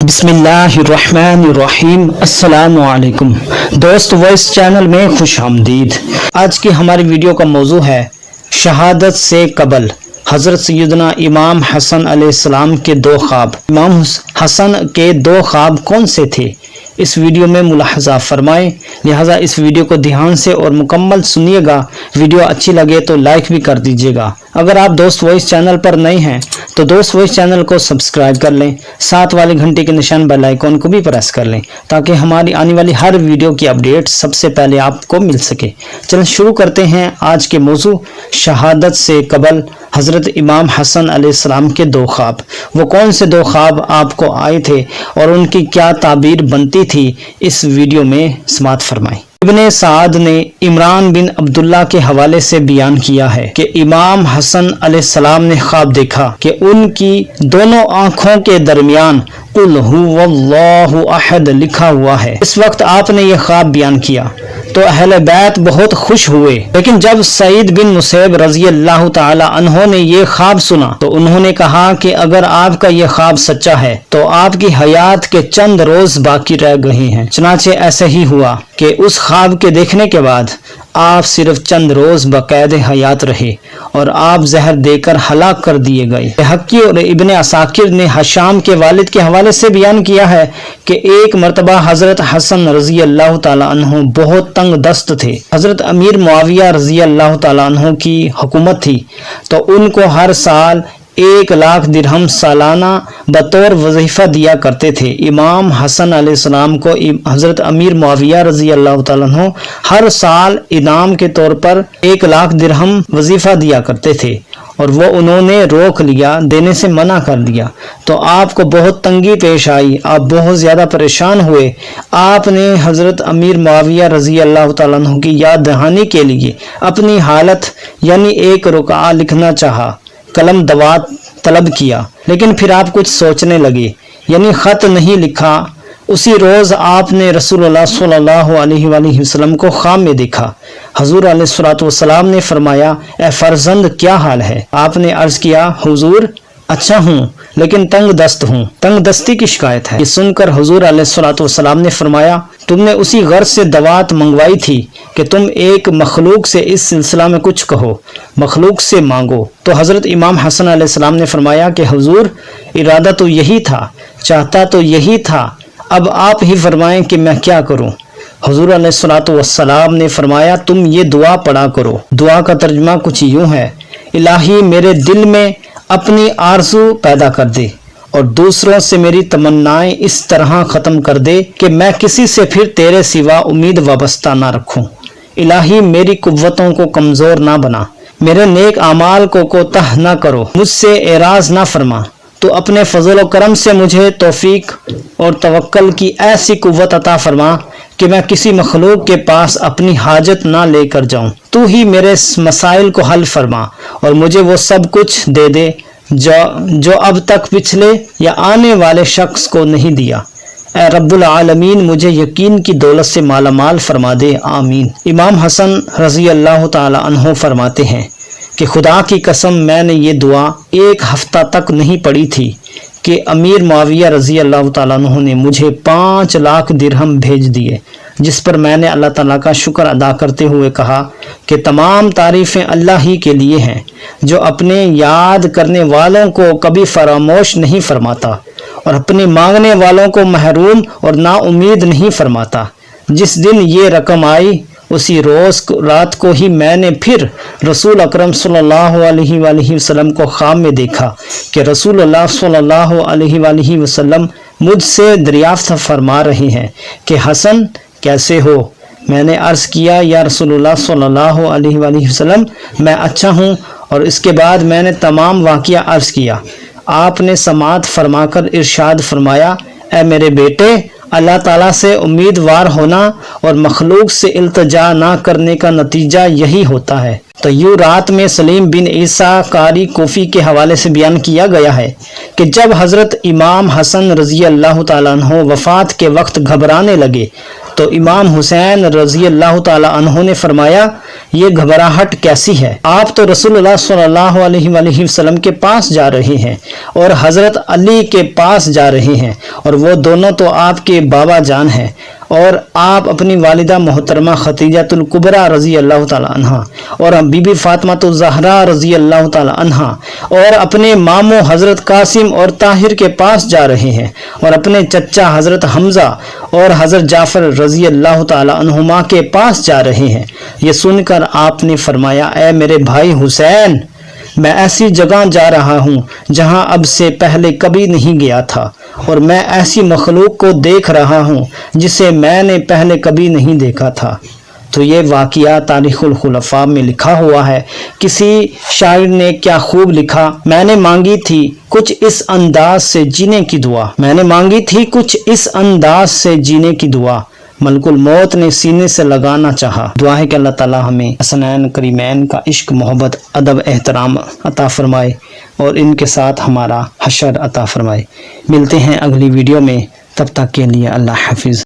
बिस्मिल्लाहिर्रहमानिर्रहीम। अस्सलाम वालेकुम दोस्त, वॉइस चैनल में खुश आमदीद। आज की हमारी वीडियो का मौजू है शहादत से कबल हज़रत सैयदना इमाम हसन अलैहिस्सलाम के दो ख्वाब। इमाम हसन के दो ख्वाब कौन से थे, इस वीडियो में मुलाहजा फरमाएं। लिहाजा इस वीडियो को ध्यान से और मुकम्मल सुनिएगा। वीडियो अच्छी लगे तो लाइक भी कर दीजिएगा। अगर आप दोस्त वॉइस चैनल पर नए हैं तो दोस्त वॉइस चैनल को सब्सक्राइब कर लें, साथ वाले घंटे के निशान बेल आइकॉन को भी प्रेस कर लें ताकि हमारी आने वाली हर वीडियो की अपडेट सबसे पहले आपको मिल सके। चलें शुरू करते हैं आज के मौजू शहादत से कबल हज़रत इमाम हसन अलैहिस्सलाम के दो ख्वाब। वो कौन से दो ख्वाब आपको आए थे और उनकी क्या ताबीर बनती थी, इस वीडियो में समाअत फरमाएं। इब्ने साद ने इमरान बिन अब्दुल्ला के हवाले से बयान किया है कि इमाम हसन अलैहिस्सलाम ने ख्वाब देखा कि उनकी दोनों आंखों के दरमियान कुल हुवल्लाहु अहद लिखा हुआ है। इस वक्त आपने यह ख्वाब बयान किया तो अहले बैत बहुत खुश हुए, लेकिन जब सईद बिन मुसैब रजी अल्लाह ताला अन्हो ने यह ख्वाब सुना तो उन्होंने कहा कि अगर आपका यह ख्वाब सच्चा है तो आपकी हयात के चंद रोज बाकी रह गए हैं। चनाचे ऐसा ही हुआ कि उस ख्वाब के देखने के बाद आप सिर्फ चंद रोज बाकायदे हयात रहे और आप जहर देकर हलाक कर दिए गए। हक्की और इब्ने असाकिर ने हशाम के वालिद के हवाले से बयान किया है कि एक मरतबा हजरत हसन रजी अल्लाह ताला अन्हु बहुत तंग दस्त थे। हजरत अमीर मुआविया रजी अल्लाह ताला अन्हु की हुकूमत थी तो उनको हर साल 1 लाख दिरहम सालाना बतौर वजीफा दिया करते थे। इमाम हसन अलैहिस्सलाम को हजरत अमीर मुआविया रजी अल्लाह ताला अन्हु हर साल इनाम के तौर पर 1 लाख दिरहम वजीफा दिया करते थे और वो उन्होंने रोक लिया, देने से मना कर दिया। तो आपको बहुत तंगी पेश आई, आप बहुत ज़्यादा परेशान हुए। आपने हज़रत अमीर मुआविया रजी अल्लाह ताला अन्हु की याद दहानी के लिए अपनी हालत यानी 1 रुकआ लिखना चाहा, कलम दवात तलब किया, लेकिन फिर आप कुछ सोचने लगे यानी ख़त नहीं लिखा। उसी रोज़ आपने रसूलुल्लाह सल्लल्लाहु अलैहि वसल्लम को ख्वाब में देखा। हजूर अलैहिस्सलातु वस्सलाम ने फरमाया, ए फर्जंद क्या हाल है? आपने अर्ज किया, हुजूर अच्छा हूँ लेकिन तंग दस्त हूँ, तंग दस्ती की शिकायत है। ये सुनकर हुजूर अलैहिस्सलातु वस्सलाम ने फरमाया, तुमने उसी गर्ज से दवात मंगवाई थी कि तुम एक मखलूक से इस सिलसिला में कुछ कहो, मखलूक से मांगो। तो हज़रत इमाम हसन अलैहिस्सलाम ने फरमाया कि हुजूर इरादा तो यही था, चाहता तो यही था, अब आप ही फरमाएं कि मैं क्या करूं। हुजूर अलैहिस्सलातु वस्सलाम ने फरमाया, तुम ये दुआ पढ़ा करो। दुआ का तर्जुमा कुछ यूं है, इलाही मेरे दिल में अपनी आरज़ू पैदा कर दे और दूसरों से मेरी तमन्नाएं इस तरह ख़त्म कर दे कि मैं किसी से फिर तेरे सिवा उम्मीद वाबस्ता ना रखूं। इलाही मेरी कुव्वतों को कमज़ोर ना बना, मेरे नेक आमाल को कोताह ना करो, मुझसे एराज ना फरमा। तो अपने फजल व करम से मुझे तौफीक और तवक्कल की ऐसी कुव्वत अता फरमा कि मैं किसी मखलूक के पास अपनी हाजत ना लेकर जाऊं। तू ही मेरे मसाइल को हल फरमा और मुझे वो सब कुछ दे दे जो अब तक पिछले या आने वाले शख्स को नहीं दिया। ए रब्बुल आलमीन मुझे यकीन की दौलत से मालामाल फरमा दे, आमीन। इमाम हसन रजी अल्लाह ताला अन्हो फरमाते हैं कि खुदा की कसम मैंने ये दुआ 1 हफ्ता तक नहीं पढ़ी थी कि अमीर मुआविया रजी अल्लाह ताला अन्हु ने मुझे 5 लाख दिरहम भेज दिए, जिस पर मैंने अल्लाह ताला का शुक्र अदा करते हुए कहा कि तमाम तारीफ़ें अल्लाह ही के लिए हैं जो अपने याद करने वालों को कभी फरामोश नहीं फरमाता और अपने मांगने वालों को महरूम और नाउमीद नहीं फरमाता। जिस दिन ये रकम आई उसी रोज़ रात को ही मैंने फिर रसूल अकरम सल्लल्लाहु अलैहि वसल्लम को ख्वाब में देखा कि रसूलुल्लाह सल्लल्लाहु अलैहि वसल्लम मुझसे दरियाफ्त फरमा रहे हैं कि हसन कैसे हो? मैंने अर्ज़ किया, या रसूलुल्लाह सल्लल्लाहु अलैहि वसल्लम मैं अच्छा हूँ। और इसके बाद मैंने तमाम वाक़िया अर्ज़ किया। आपने समाअत फरमाकर इरशाद फरमाया, ए मेरे बेटे, अल्लाह ताला से उम्मीदवार होना और मखलूक से इल्तिजा ना करने का नतीजा यही होता है تو یوں رات میں سلیم بن عیسیٰ قاری کوفی کے حوالے سے بیان کیا گیا ہے کہ جب حضرت امام حسن رضی اللہ تعالیٰ عنہ وفات کے وقت گھبرانے لگے تو امام حسین رضی اللہ تعالیٰ عنہ نے فرمایا یہ گھبراہٹ کیسی ہے؟ آپ تو رسول اللہ صلی اللہ علیہ وآلہ وسلم کے پاس جا رہے ہیں اور حضرت علی کے پاس جا رہے ہیں اور وہ دونوں تو آپ کے بابا جان ہیں اور آپ اپنی والدہ محترمہ خدیجہ الکبریٰ رضی اللہ تعالیٰ عنہ اور بی بی فاطمہ الزہرا رضی اللہ تعالیٰ عنہ اور اپنے ماموں حضرت قاسم اور طاہر کے پاس جا رہے ہیں اور اپنے چچا حضرت حمزہ اور حضرت جعفر رضی اللہ تعالیٰ عنہما کے پاس جا رہے ہیں۔ یہ سن کر آپ نے فرمایا اے میرے بھائی حسین، میں ایسی جگہ جا رہا ہوں جہاں اب سے پہلے کبھی نہیں گیا تھا اور میں ایسی مخلوق کو دیکھ رہا ہوں جسے میں نے پہلے کبھی نہیں دیکھا تھا۔ تو یہ واقعہ تاریخ الخلفاء میں لکھا ہوا ہے۔ کسی شاعر نے کیا خوب لکھا، میں نے مانگی تھی کچھ اس انداز سے جینے کی دعا، میں نے مانگی تھی کچھ اس انداز سے جینے کی دعا، ملک الموت نے سینے سے لگانا چاہا۔ دعا ہے کہ اللہ تعالی ہمیں حسنین کریمین کا عشق، محبت، ادب، احترام عطا فرمائے اور ان کے ساتھ ہمارا حشر عطا فرمائے۔ ملتے ہیں اگلی ویڈیو میں، تب تک کے لیے اللہ حافظ۔